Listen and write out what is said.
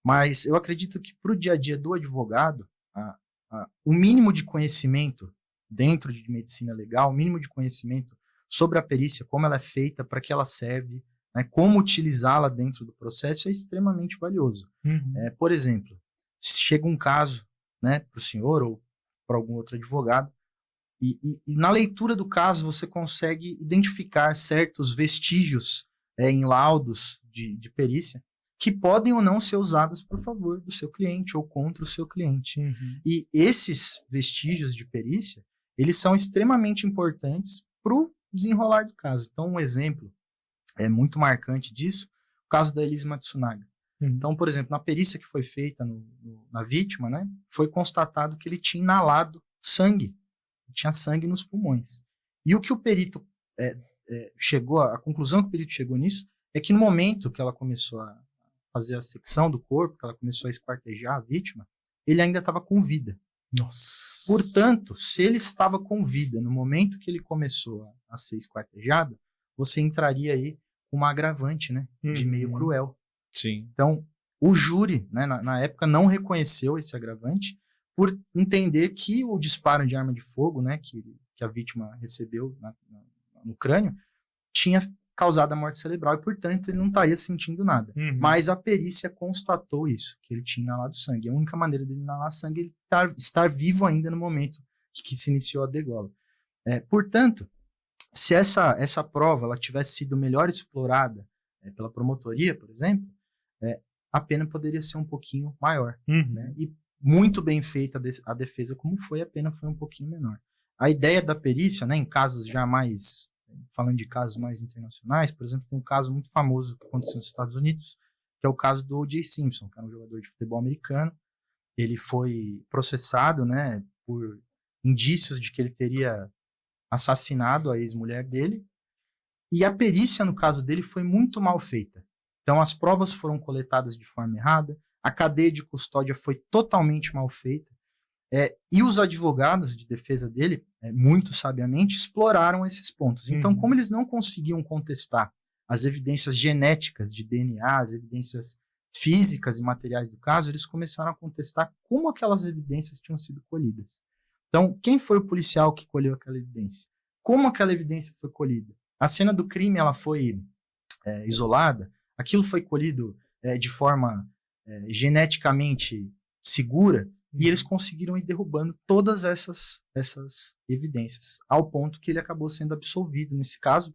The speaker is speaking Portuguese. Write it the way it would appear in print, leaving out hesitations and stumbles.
Mas eu acredito que para o dia a dia do advogado, o mínimo de conhecimento dentro de medicina legal, o mínimo de conhecimento sobre a perícia, como ela é feita, para que ela serve, né, como utilizá-la dentro do processo é extremamente valioso. Por exemplo, se chega um caso, né, para o senhor ou para algum outro advogado, e na leitura do caso você consegue identificar certos vestígios em laudos de perícia que podem ou não ser usados por favor do seu cliente ou contra o seu cliente. E esses vestígios de perícia, eles são extremamente importantes para o desenrolar do caso. Então, um exemplo muito marcante disso, o caso da Elise Matsunaga. Então, por exemplo, na perícia que foi feita na vítima, né, foi constatado que ele tinha inalado sangue, tinha sangue nos pulmões. E o que o perito chegou, a conclusão que o perito chegou nisso, é que no momento que ela começou a fazer a secção do corpo, que ela começou a esquartejar a vítima, ele ainda estava com vida. Nossa. Portanto, se ele estava com vida no momento que ele começou a ser esquartejado, você entraria aí com uma agravante, né, de meio cruel. Sim. Então, o júri, né, na época, não reconheceu esse agravante por entender que o disparo de arma de fogo, né, que a vítima recebeu no crânio, tinha causado a morte cerebral e, portanto, ele não estaria sentindo nada. Mas a perícia constatou isso, que ele tinha inalado sangue. A única maneira dele inalar sangue é ele estar vivo ainda no momento que se iniciou a degola. Portanto, se essa prova ela tivesse sido melhor explorada pela promotoria, por exemplo, a pena poderia ser um pouquinho maior. Né? E muito bem feita a defesa como foi, a pena foi um pouquinho menor. A ideia da perícia, né, em casos já mais, falando de casos mais internacionais, por exemplo, tem um caso muito famoso que aconteceu nos Estados Unidos, que é o caso do O.J. Simpson, que era um jogador de futebol americano. Ele foi processado, né, por indícios de que ele teria assassinado a ex-mulher dele, e a perícia, no caso dele, foi muito mal feita. Então, as provas foram coletadas de forma errada, a cadeia de custódia foi totalmente mal feita, e os advogados de defesa dele, muito sabiamente, exploraram esses pontos. Então, como eles não conseguiam contestar as evidências genéticas de DNA, as evidências físicas e materiais do caso, eles começaram a contestar como aquelas evidências tinham sido colhidas. Então, quem foi o policial que colheu aquela evidência? Como aquela evidência foi colhida? A cena do crime ela foi isolada? Aquilo foi colhido de forma geneticamente segura? E eles conseguiram ir derrubando todas essas evidências, ao ponto que ele acabou sendo absolvido nesse caso,